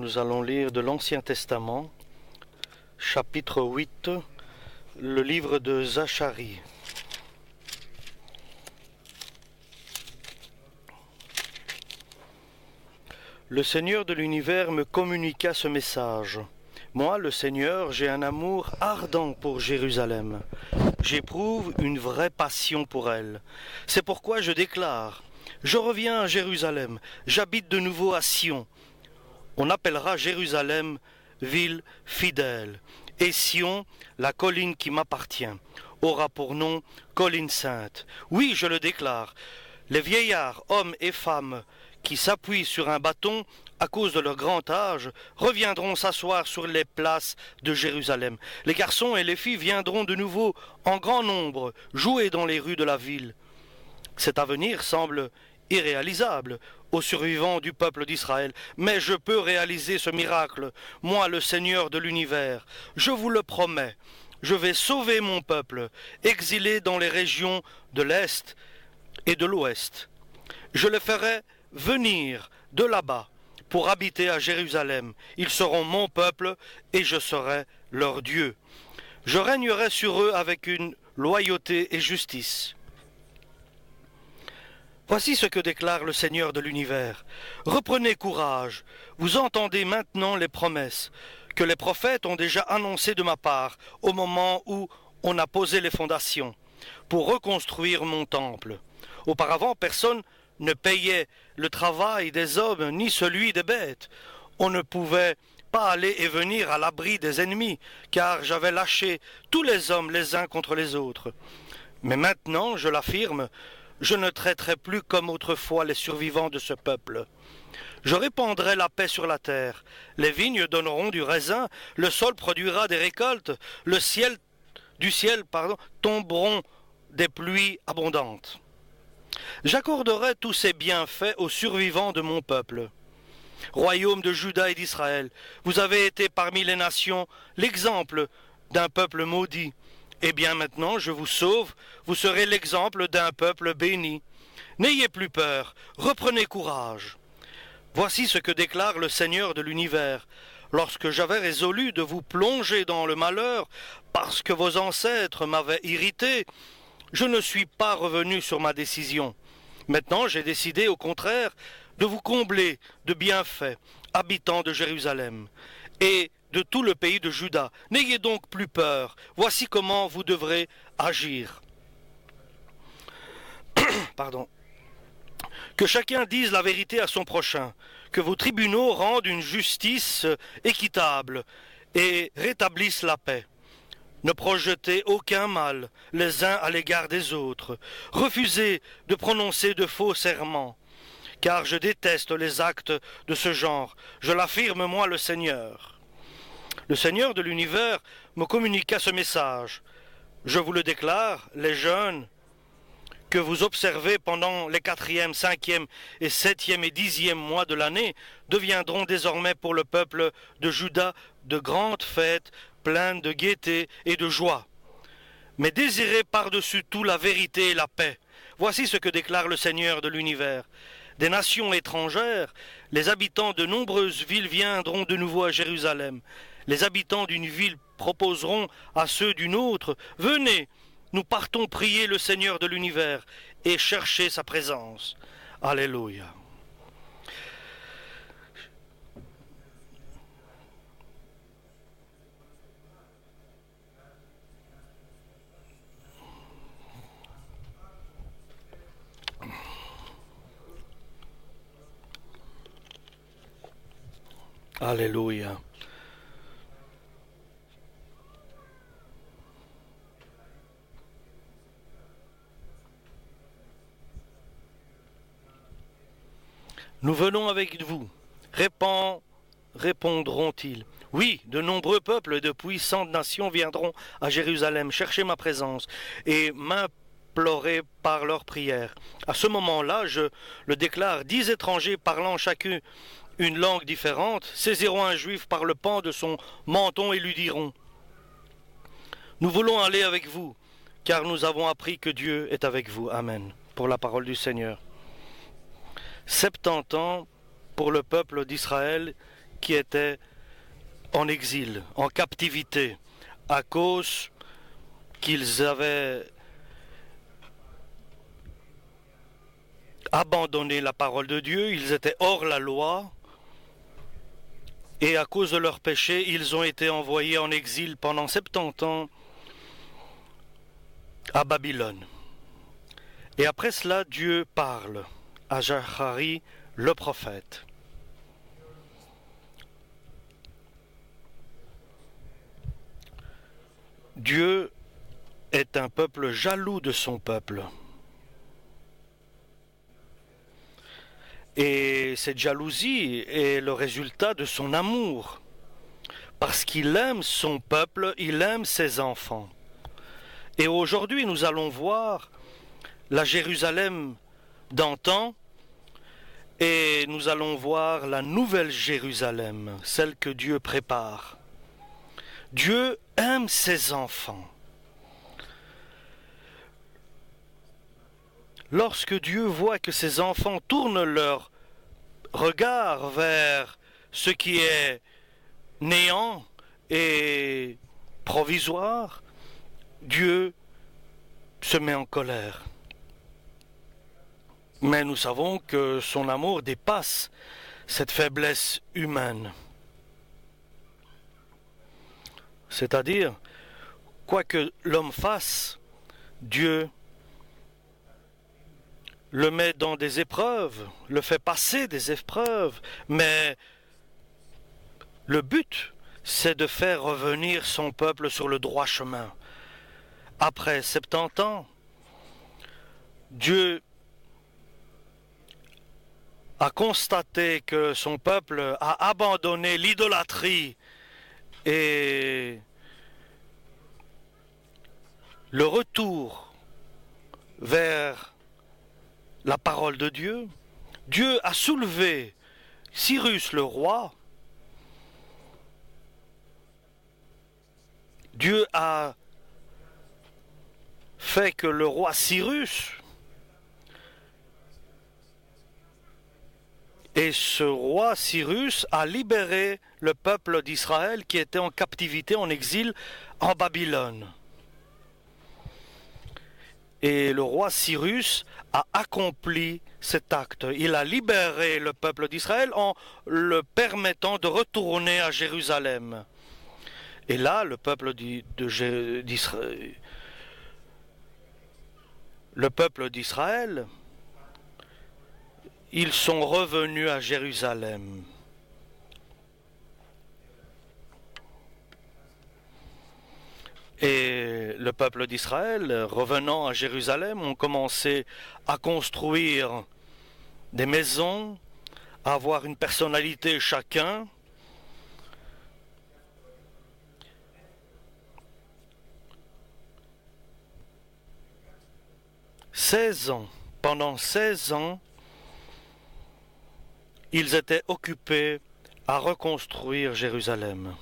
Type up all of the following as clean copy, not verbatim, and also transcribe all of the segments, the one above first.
Nous allons lire de l'Ancien Testament, chapitre 8, le livre de Zacharie. Le Seigneur de l'univers me communiqua ce message. Moi, le Seigneur, j'ai un amour ardent pour Jérusalem. J'éprouve une vraie passion pour elle. C'est pourquoi je déclare, je reviens à Jérusalem, j'habite de nouveau à Sion. On appellera Jérusalem ville fidèle, et Sion, la colline qui m'appartient, aura pour nom colline sainte. Oui, je le déclare, les vieillards, hommes et femmes, qui s'appuient sur un bâton à cause de leur grand âge, reviendront s'asseoir sur les places de Jérusalem. Les garçons et les filles viendront de nouveau en grand nombre jouer dans les rues de la ville. Cet avenir semble irréalisable aux survivants du peuple d'Israël, mais je peux réaliser ce miracle, moi le Seigneur de l'univers. Je vous le promets, je vais sauver mon peuple, exilé dans les régions de l'Est et de l'Ouest. Je le ferai venir de là-bas pour habiter à Jérusalem. Ils seront mon peuple et je serai leur Dieu. Je régnerai sur eux avec une loyauté et justice. Voici ce que déclare le Seigneur de l'univers. Reprenez courage, vous entendez maintenant les promesses que les prophètes ont déjà annoncées de ma part au moment où on a posé les fondations pour reconstruire mon temple. Auparavant, personne ne payait le travail des hommes ni celui des bêtes. On ne pouvait pas aller et venir à l'abri des ennemis, car j'avais lâché tous les hommes les uns contre les autres. Mais maintenant, je l'affirme, je ne traiterai plus comme autrefois les survivants de ce peuple. Je répandrai la paix sur la terre. Les vignes donneront du raisin, le sol produira des récoltes, du ciel tomberont des pluies abondantes. J'accorderai tous ces bienfaits aux survivants de mon peuple. Royaume de Juda et d'Israël, vous avez été parmi les nations l'exemple d'un peuple maudit. Eh bien maintenant, je vous sauve, vous serez l'exemple d'un peuple béni. N'ayez plus peur, reprenez courage. Voici ce que déclare le Seigneur de l'univers. Lorsque j'avais résolu de vous plonger dans le malheur, parce que vos ancêtres m'avaient irrité, je ne suis pas revenu sur ma décision. Maintenant, j'ai décidé, au contraire, de vous combler de bienfaits, habitants de Jérusalem, et de tout le pays de Juda. N'ayez donc plus peur. Voici comment vous devrez agir. Pardon. Que chacun dise la vérité à son prochain, que vos tribunaux rendent une justice équitable et rétablissent la paix. Ne projetez aucun mal les uns à l'égard des autres. Refusez de prononcer de faux serments, car je déteste les actes de ce genre. Je l'affirme, moi, le Seigneur. Le Seigneur de l'univers me communiqua ce message. Je vous le déclare, les jeunes que vous observez pendant les 4e, 5e et 7e et 10e mois de l'année deviendront désormais pour le peuple de Juda de grandes fêtes pleines de gaieté et de joie. Mais désirez par-dessus tout la vérité et la paix. Voici ce que déclare le Seigneur de l'univers. Des nations étrangères, les habitants de nombreuses villes viendront de nouveau à Jérusalem. Les habitants d'une ville proposeront à ceux d'une autre, « Venez, nous partons prier le Seigneur de l'univers et chercher sa présence. » Alléluia. Alléluia. Nous venons avec vous. Répondront-ils. Oui, de nombreux peuples et de puissantes nations viendront à Jérusalem chercher ma présence et m'implorer par leurs prières. À ce moment-là, je le déclare, 10 étrangers parlant chacun une langue différente saisiront un juif par le pan de son menton et lui diront « Nous voulons aller avec vous, car nous avons appris que Dieu est avec vous. » Amen. Pour la parole du Seigneur. 70 ans pour le peuple d'Israël qui étaient en exil, en captivité, à cause qu'ils avaient abandonné la parole de Dieu, ils étaient hors la loi, et à cause de leurs péchés, ils ont été envoyés en exil pendant 70 ans à Babylone. Et après cela, Dieu parle à Zacharie, le prophète. Dieu est un peuple jaloux de son peuple. Et cette jalousie est le résultat de son amour. Parce qu'il aime son peuple, il aime ses enfants. Et aujourd'hui, nous allons voir la Jérusalem d'antan et nous allons voir la nouvelle Jérusalem, celle que Dieu prépare. Dieu aime ses enfants. Lorsque Dieu voit que ses enfants tournent leur regard vers ce qui est néant et provisoire, Dieu se met en colère. Mais nous savons que son amour dépasse cette faiblesse humaine. C'est-à-dire, quoi que l'homme fasse, Dieu le met dans des épreuves, le fait passer des épreuves, mais le but, c'est de faire revenir son peuple sur le droit chemin. Après 70 ans, Dieu a constaté que son peuple a abandonné l'idolâtrie et le retour vers la parole de Dieu. Dieu a soulevé Cyrus le roi. Dieu a fait que le roi Cyrus, et ce roi Cyrus a libéré le peuple d'Israël qui était en captivité, en exil, en Babylone. Et le roi Cyrus a accompli cet acte. Il a libéré le peuple d'Israël en le permettant de retourner à Jérusalem. Et là, le peuple d'Israël, ils sont revenus à Jérusalem. Et le peuple d'Israël, revenant à Jérusalem, ont commencé à construire des maisons, à avoir une personnalité chacun. Pendant 16 ans, ils étaient occupés à reconstruire Jérusalem.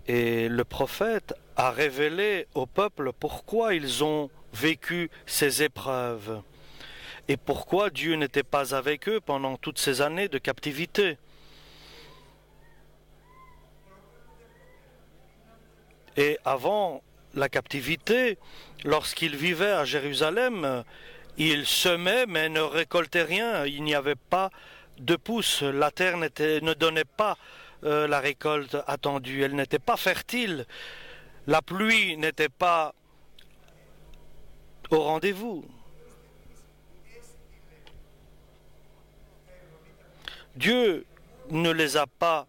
Et le prophète a révélé au peuple pourquoi ils ont vécu ces épreuves et pourquoi Dieu n'était pas avec eux pendant toutes ces années de captivité. Et avant la captivité, lorsqu'ils vivaient à Jérusalem, ils semaient mais ne récoltaient rien. Il n'y avait pas de pousse. La terre ne donnait pas la récolte attendue. Elle n'était pas fertile. La pluie n'était pas au rendez-vous. Dieu ne les a pas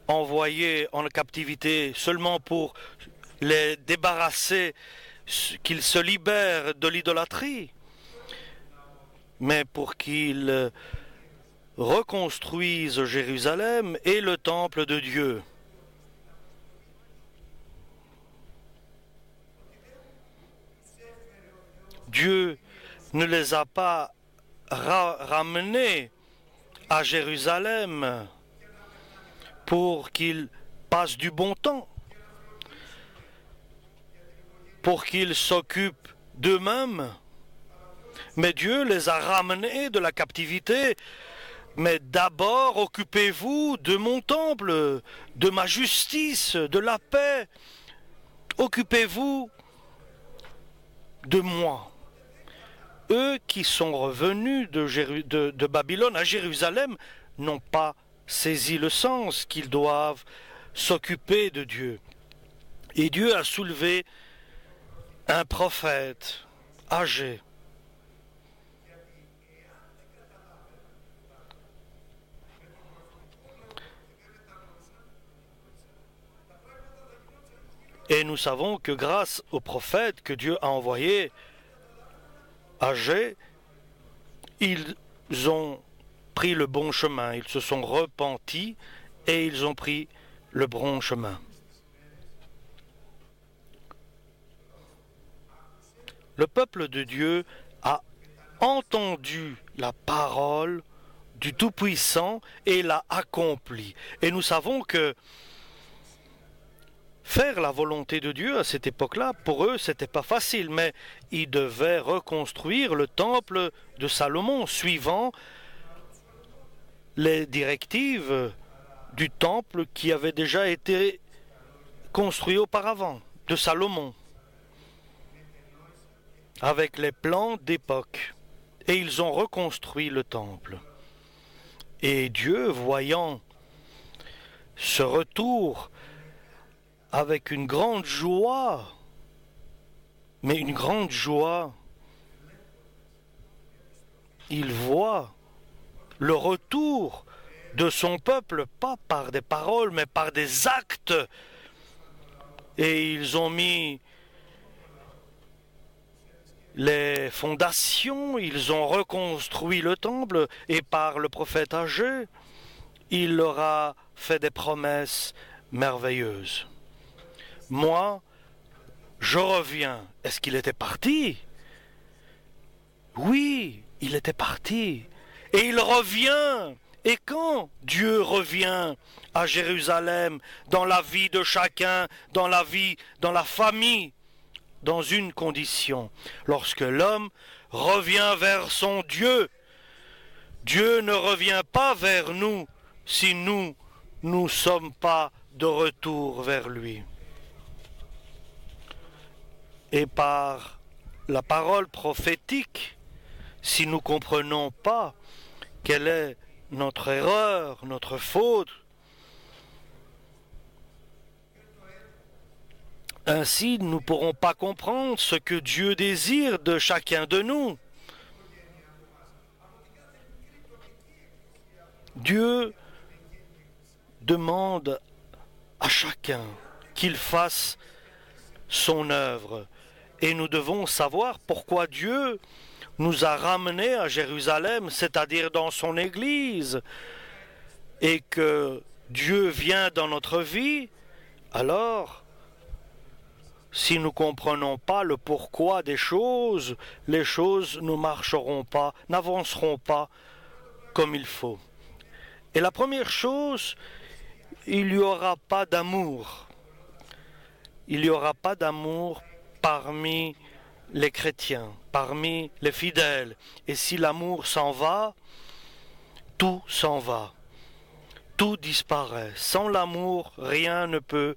envoyés en captivité seulement pour les débarrasser, qu'ils se libèrent de l'idolâtrie, mais pour qu'ils reconstruisent Jérusalem et le temple de Dieu. Dieu ne les a pas ramenés à Jérusalem pour qu'ils passent du bon temps. pour qu'ils s'occupent d'eux-mêmes. Mais Dieu les a ramenés de la captivité. Mais d'abord, occupez-vous de mon temple, de ma justice, de la paix. Occupez-vous de moi. Eux qui sont revenus de Babylone à Jérusalem n'ont pas saisi le sens qu'ils doivent s'occuper de Dieu. Et Dieu a soulevé un prophète âgé. Et nous savons que grâce au prophète que Dieu a envoyé, âgé, ils ont pris le bon chemin, ils se sont repentis et ils ont pris le bon chemin. Le peuple de Dieu a entendu la parole du Tout-Puissant et l'a accomplie. Et nous savons que faire la volonté de Dieu à cette époque-là, pour eux, c'était pas facile, mais ils devaient reconstruire le temple de Salomon, suivant les directives du temple qui avait déjà été construit auparavant, de Salomon, avec les plans d'époque. Et ils ont reconstruit le temple. Et Dieu, voyant ce retour avec une grande joie, mais une grande joie, il voit le retour de son peuple, pas par des paroles, mais par des actes. Et ils ont mis les fondations, ils ont reconstruit le temple, et par le prophète âgé, il leur a fait des promesses merveilleuses. Moi, je reviens. Est-ce qu'il était parti? Oui, il était parti. Et il revient. Et quand Dieu revient à Jérusalem, dans la vie de chacun, dans la vie, dans la famille, dans une condition, lorsque l'homme revient vers son Dieu, Dieu ne revient pas vers nous si nous ne sommes pas de retour vers lui. Et par la parole prophétique, si nous ne comprenons pas quelle est notre erreur, notre faute, ainsi nous ne pourrons pas comprendre ce que Dieu désire de chacun de nous. Dieu demande à chacun qu'il fasse son œuvre. Et nous devons savoir pourquoi Dieu nous a ramenés à Jérusalem, c'est-à-dire dans son Église, et que Dieu vient dans notre vie. Alors, si nous ne comprenons pas le pourquoi des choses, les choses ne marcheront pas, n'avanceront pas comme il faut. Et la première chose, il n'y aura pas d'amour. Il n'y aura pas d'amour parmi les chrétiens, parmi les fidèles. Et si l'amour s'en va, tout s'en va. Tout disparaît. Sans l'amour, rien ne peut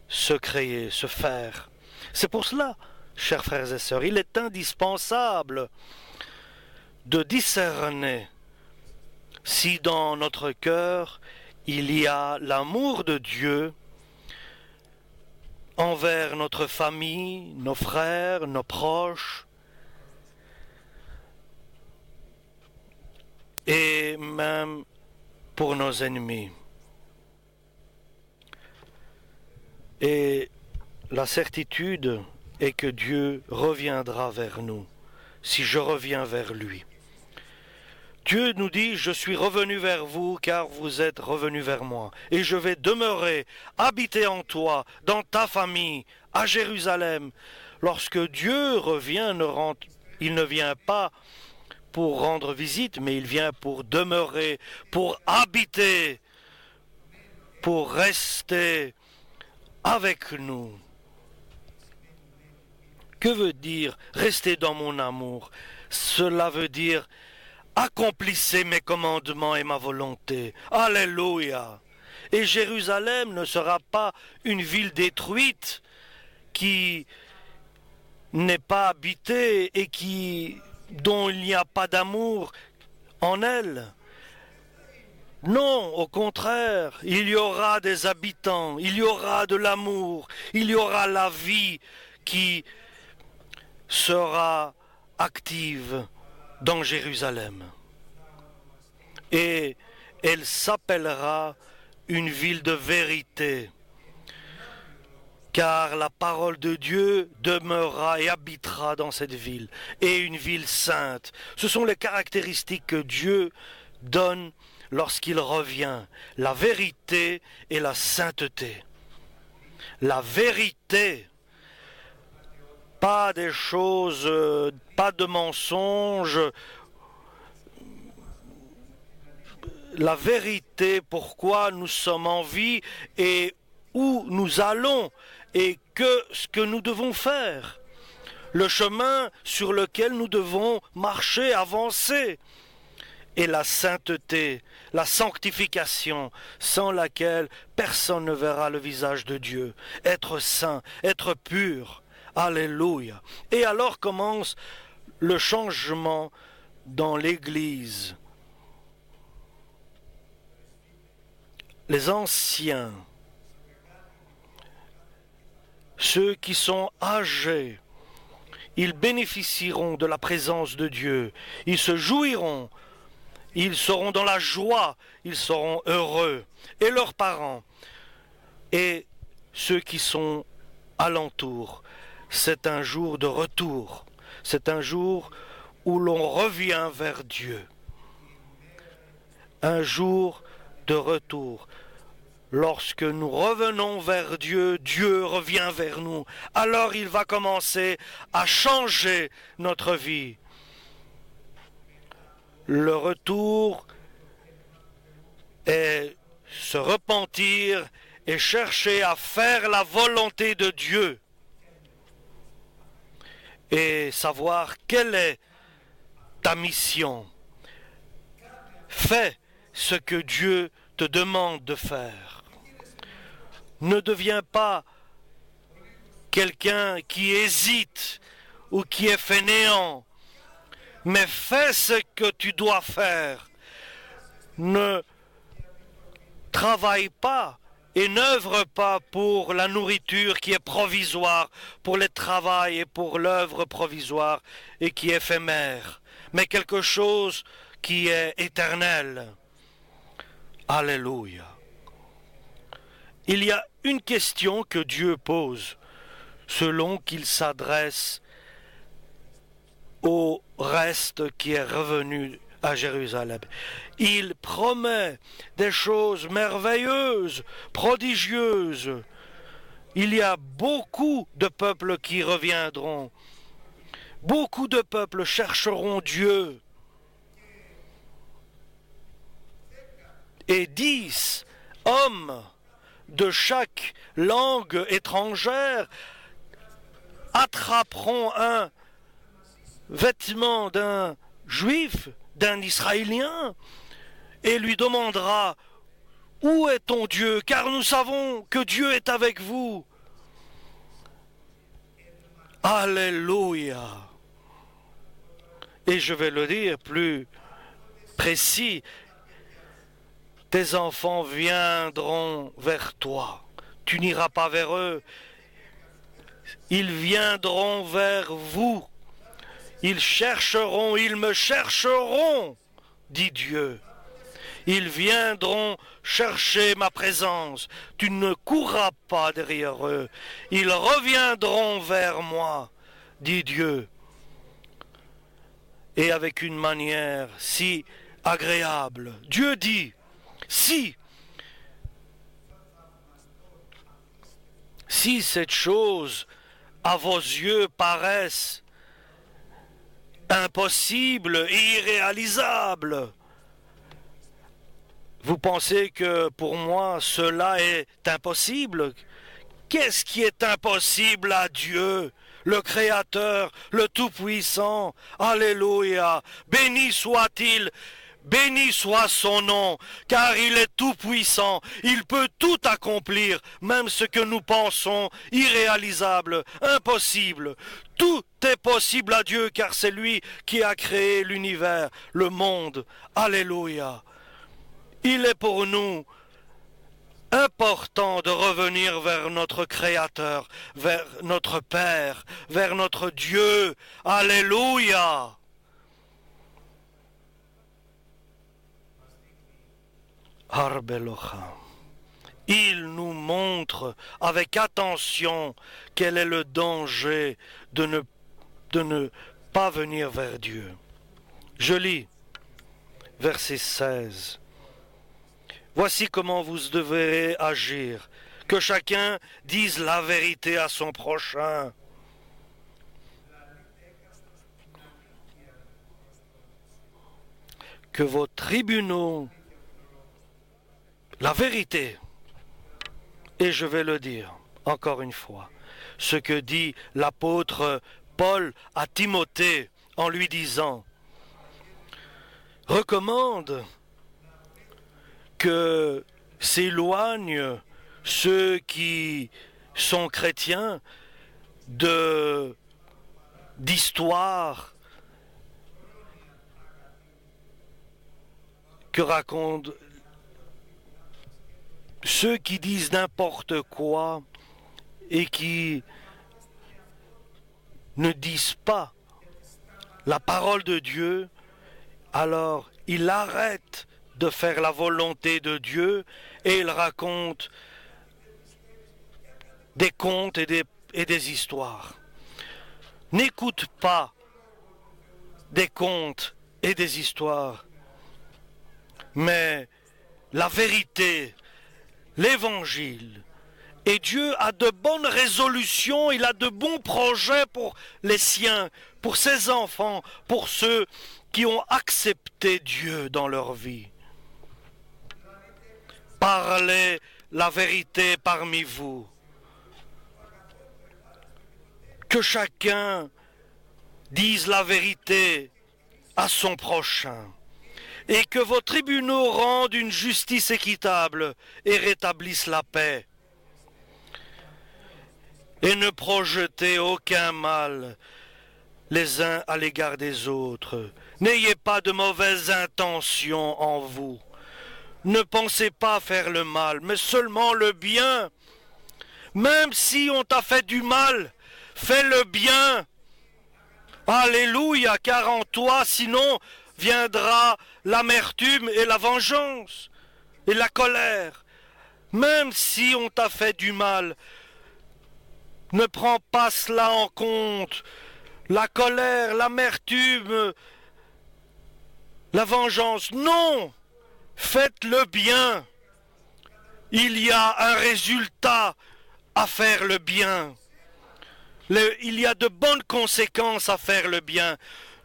se créer, se faire. C'est pour cela, chers frères et sœurs, il est indispensable de discerner si dans notre cœur il y a l'amour de Dieu envers notre famille, nos frères, nos proches, et même pour nos ennemis. Et la certitude est que Dieu reviendra vers nous, si je reviens vers lui. Dieu nous dit, je suis revenu vers vous car vous êtes revenus vers moi. Et je vais demeurer, habiter en toi, dans ta famille, à Jérusalem. Lorsque Dieu revient, il ne vient pas pour rendre visite, mais il vient pour demeurer, pour habiter, pour rester avec nous. Que veut dire rester dans mon amour? Cela veut dire accomplissez mes commandements et ma volonté. Alléluia. Et Jérusalem ne sera pas une ville détruite qui n'est pas habitée et dont il n'y a pas d'amour en elle. Non, au contraire, il y aura des habitants, il y aura de l'amour, il y aura la vie qui sera active dans Jérusalem. Et elle s'appellera une ville de vérité, car la parole de Dieu demeurera et habitera dans cette ville, et une ville sainte. Ce sont les caractéristiques que Dieu donne lorsqu'il revient, la vérité et la sainteté. La vérité, pas des choses, pas de mensonges. La vérité, pourquoi nous sommes en vie et où nous allons et ce que nous devons faire. Le chemin sur lequel nous devons marcher, avancer. Et la sainteté, la sanctification, sans laquelle personne ne verra le visage de Dieu. Être saint, être pur. Alléluia. Et alors commence le changement dans l'Église. Les anciens, ceux qui sont âgés, ils bénéficieront de la présence de Dieu. Ils se jouiront. Ils seront dans la joie, ils seront heureux, et leurs parents, et ceux qui sont alentour. C'est un jour de retour, c'est un jour où l'on revient vers Dieu. Un jour de retour. Lorsque nous revenons vers Dieu, Dieu revient vers nous. Alors il va commencer à changer notre vie. Le retour est se repentir et chercher à faire la volonté de Dieu et savoir quelle est ta mission. Fais ce que Dieu te demande de faire. Ne deviens pas quelqu'un qui hésite ou qui est fainéant. Mais fais ce que tu dois faire. Ne travaille pas et n'œuvre pas pour la nourriture qui est provisoire, pour le travail et pour l'œuvre provisoire et qui est éphémère, mais quelque chose qui est éternel. Alléluia. Il y a une question que Dieu pose, selon qu'il s'adresse au reste qui est revenu à Jérusalem. Il promet des choses merveilleuses, prodigieuses. Il y a beaucoup de peuples qui reviendront. Beaucoup de peuples chercheront Dieu. Et 10 hommes de chaque langue étrangère attraperont un vêtement d'un juif, d'un Israélien, et lui demandera « Où est ton Dieu? Car nous savons que Dieu est avec vous. » Alléluia. Et je vais le dire plus précis, tes enfants viendront vers toi. Tu n'iras pas vers eux. Ils viendront vers vous. Ils chercheront, ils me chercheront, dit Dieu. Ils viendront chercher ma présence. Tu ne courras pas derrière eux. Ils reviendront vers moi, dit Dieu. Et avec une manière si agréable. Dieu dit, si cette chose à vos yeux paraissent impossible et irréalisable, vous pensez que pour moi cela est impossible? Qu'est-ce qui est impossible à Dieu? le Créateur, le Tout-Puissant. Alléluia. Béni soit-il. Béni soit son nom, car il est tout-puissant, il peut tout accomplir, même ce que nous pensons irréalisable, impossible. Tout est possible à Dieu, car c'est lui qui a créé l'univers, le monde. Alléluia. Il est pour nous important de revenir vers notre Créateur, vers notre Père, vers notre Dieu. Alléluia. Arbelocha. Il nous montre avec attention quel est le danger de ne pas venir vers Dieu. Je lis verset 16. Voici comment vous devrez agir, que chacun dise la vérité à son prochain. Que vos tribunaux, la vérité, et je vais le dire encore une fois, ce que dit l'apôtre Paul à Timothée en lui disant, recommande que s'éloignent ceux qui sont chrétiens d'histoires que racontent ceux qui disent n'importe quoi et qui ne disent pas la parole de Dieu, alors il arrête de faire la volonté de Dieu et il raconte des contes et des histoires. N'écoute pas des contes et des histoires, mais la vérité, l'évangile. Et Dieu a de bonnes résolutions, il a de bons projets pour les siens, pour ses enfants, pour ceux qui ont accepté Dieu dans leur vie. Parlez la vérité parmi vous. Que chacun dise la vérité à son prochain. Et que vos tribunaux rendent une justice équitable et rétablissent la paix. Et ne projetez aucun mal les uns à l'égard des autres. N'ayez pas de mauvaises intentions en vous. Ne pensez pas faire le mal, mais seulement le bien. Même si on t'a fait du mal, fais le bien. Alléluia, car en toi, sinon, viendra l'amertume et la vengeance et la colère. Même si on t'a fait du mal, ne prends pas cela en compte. La colère, l'amertume, la vengeance, non! Faites le bien. Il y a un résultat à faire le bien. Il y a de bonnes conséquences à faire le bien.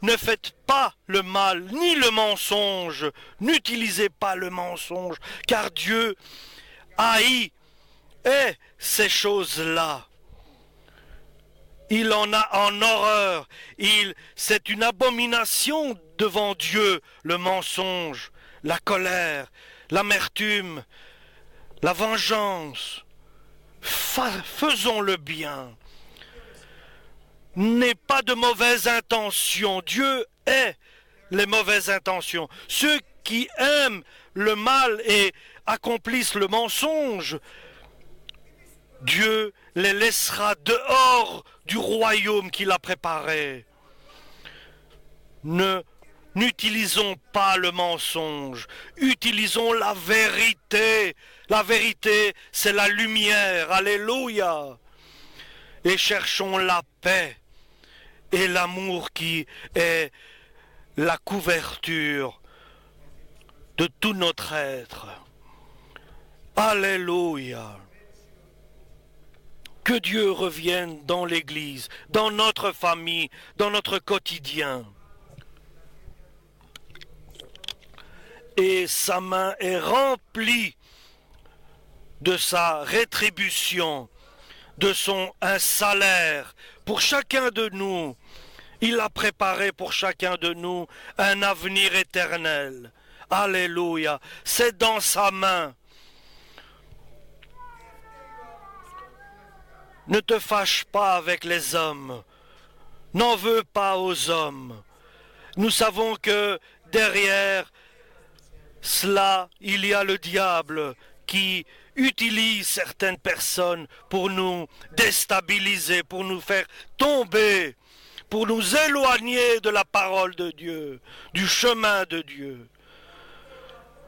Ne faites pas le mal, ni le mensonge. N'utilisez pas le mensonge, car Dieu haït ces choses-là. Il en a en horreur. C'est une abomination devant Dieu, le mensonge, la colère, l'amertume, la vengeance. Faisons le bien. N'aie pas de mauvaises intentions. Dieu hait les mauvaises intentions. Ceux qui aiment le mal et accomplissent le mensonge, Dieu les laissera dehors du royaume qu'il a préparé. N'utilisons pas le mensonge, utilisons la vérité. La vérité, c'est la lumière. Alléluia. Et cherchons la paix et l'amour qui est la couverture de tout notre être. Alléluia. Que Dieu revienne dans l'Église, dans notre famille, dans notre quotidien. Et sa main est remplie de sa rétribution, un salaire pour chacun de nous. Il a préparé pour chacun de nous un avenir éternel. Alléluia. C'est dans sa main. Ne te fâche pas avec les hommes. N'en veux pas aux hommes. Nous savons que derrière cela, il y a le diable qui utilise certaines personnes pour nous déstabiliser, pour nous faire tomber, pour nous éloigner de la parole de Dieu, du chemin de Dieu.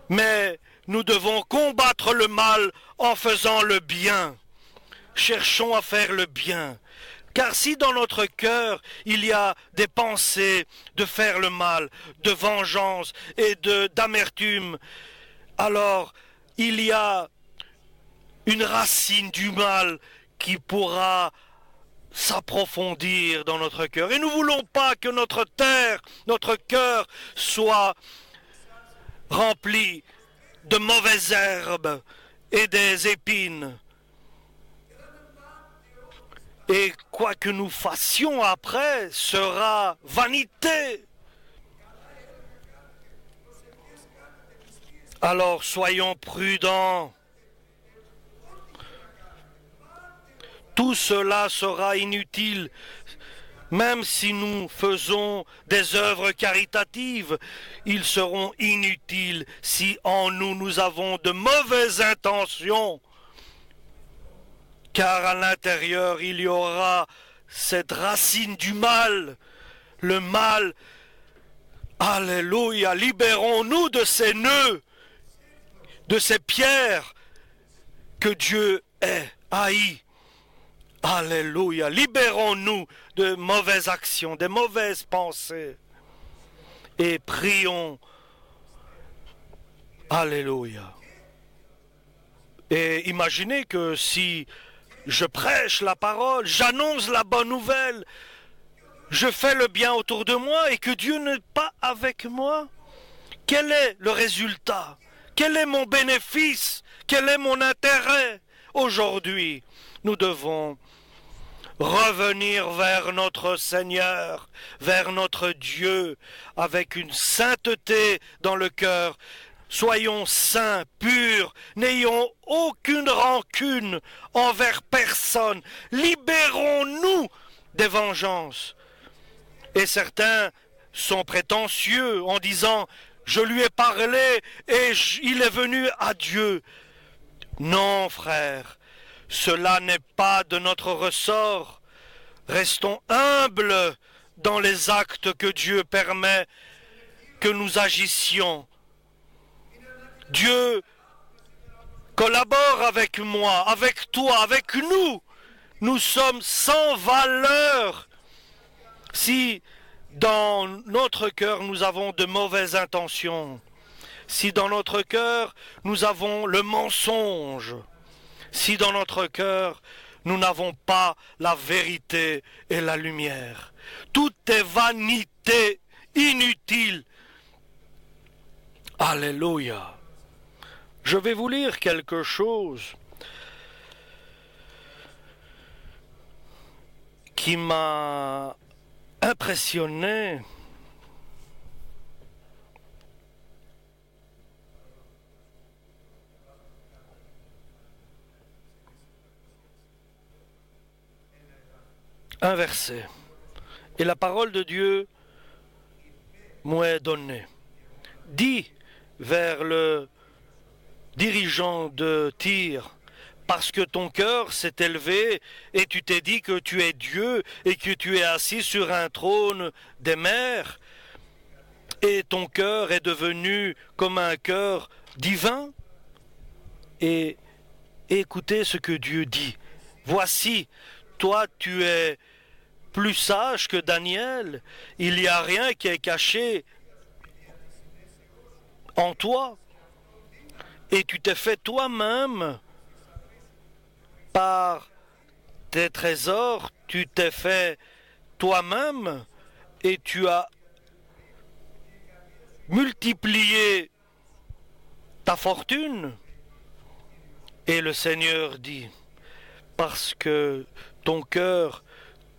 Mais nous devons combattre le mal en faisant le bien. Cherchons à faire le bien. Car si dans notre cœur il y a des pensées de faire le mal, de vengeance et d'amertume, alors il y a une racine du mal qui pourra s'approfondir dans notre cœur. Et nous ne voulons pas que notre terre, notre cœur soit rempli de mauvaises herbes et des épines. Et quoi que nous fassions après sera vanité. Alors soyons prudents. Tout cela sera inutile. Même si nous faisons des œuvres caritatives, ils seront inutiles si en nous nous avons de mauvaises intentions. Car à l'intérieur, il y aura cette racine du mal. Le mal, alléluia, libérons-nous de ces nœuds, de ces pierres que Dieu haït. Alléluia, libérons-nous de mauvaises actions, de mauvaises pensées. Et prions. Alléluia. Et imaginez que si je prêche la parole, j'annonce la bonne nouvelle, je fais le bien autour de moi et que Dieu n'est pas avec moi. Quel est le résultat? Quel est mon bénéfice? Quel est mon intérêt? Aujourd'hui, nous devons revenir vers notre Seigneur, vers notre Dieu, avec une sainteté dans le cœur. Soyons saints, purs, n'ayons aucune rancune envers personne. Libérons-nous des vengeances. Et certains sont prétentieux en disant « Je lui ai parlé et il est venu à Dieu ». Non, frère, cela n'est pas de notre ressort. Restons humbles dans les actes que Dieu permet que nous agissions. Dieu collabore avec moi, avec toi, avec nous. Nous sommes sans valeur. Si dans notre cœur nous avons de mauvaises intentions, si dans notre cœur nous avons le mensonge, si dans notre cœur nous n'avons pas la vérité et la lumière, tout est vanité, inutile. Alléluia. Je vais vous lire quelque chose qui m'a impressionné. Un verset. Et la parole de Dieu m'est donnée. Dis vers le dirigeant de Tyr, parce que ton cœur s'est élevé et tu t'es dit que tu es Dieu et que tu es assis sur un trône des mers, et ton cœur est devenu comme un cœur divin. Et écoutez ce que Dieu dit. Voici, toi tu es plus sage que Daniel, il n'y a rien qui est caché en toi. Et tu t'es fait toi-même par tes trésors, tu t'es fait toi-même et tu as multiplié ta fortune. Et le Seigneur dit, parce que ton cœur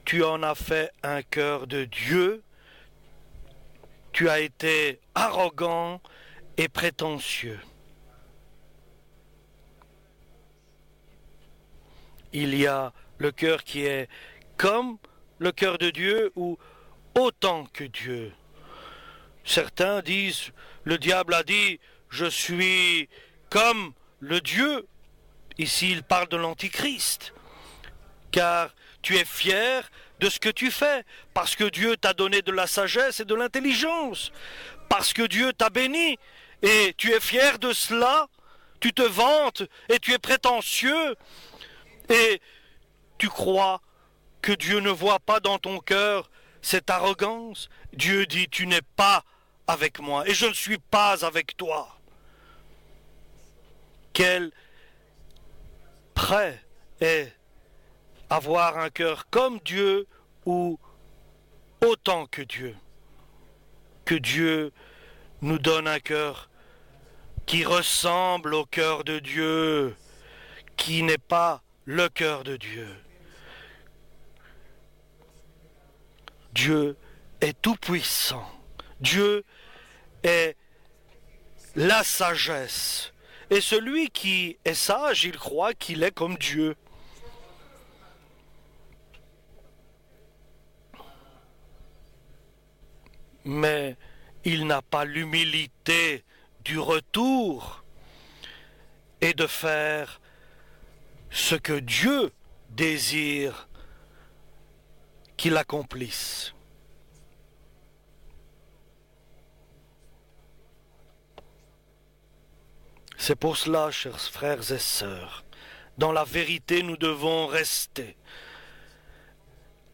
tu en as fait un cœur de Dieu. Tu as été arrogant et prétentieux. Il y a le cœur qui est comme le cœur de Dieu ou autant que Dieu. Certains disent, le diable a dit, je suis comme le Dieu. Ici, il parle de l'Antichrist. Car tu es fier de ce que tu fais, parce que Dieu t'a donné de la sagesse et de l'intelligence, parce que Dieu t'a béni, et tu es fier de cela, tu te vantes, et tu es prétentieux, et tu crois que Dieu ne voit pas dans ton cœur cette arrogance. Dieu dit, tu n'es pas avec moi, et je ne suis pas avec toi. Quel prêt est avoir un cœur comme Dieu ou autant que Dieu. Que Dieu nous donne un cœur qui ressemble au cœur de Dieu, qui n'est pas le cœur de Dieu. Dieu est tout-puissant. Dieu est la sagesse. Et celui qui est sage, il croit qu'il est comme Dieu. Mais il n'a pas l'humilité du retour et de faire ce que Dieu désire qu'il accomplisse. C'est pour cela, chers frères et sœurs, dans la vérité nous devons rester,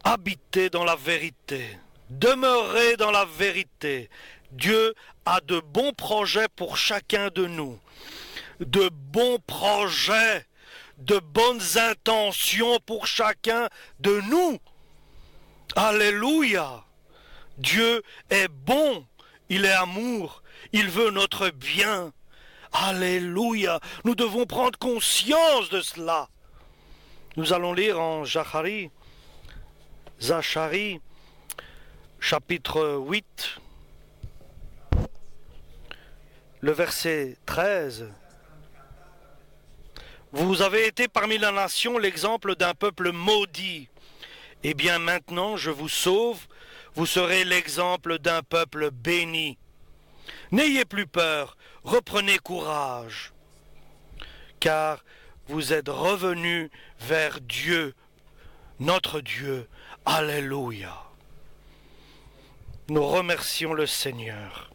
habiter dans la vérité, demeurer dans la vérité. Dieu a de bons projets pour chacun de nous, de bons projets, de bonnes intentions pour chacun de nous. Alléluia! Dieu est bon, il est amour, il veut notre bien. Alléluia! Nous devons prendre conscience de cela. Nous allons lire en Zacharie, chapitre 8, le verset 13. Vous avez été parmi la nation l'exemple d'un peuple maudit. Eh bien maintenant je vous sauve, vous serez l'exemple d'un peuple béni. N'ayez plus peur, reprenez courage, car vous êtes revenus vers Dieu, notre Dieu. Alléluia. Nous remercions le Seigneur.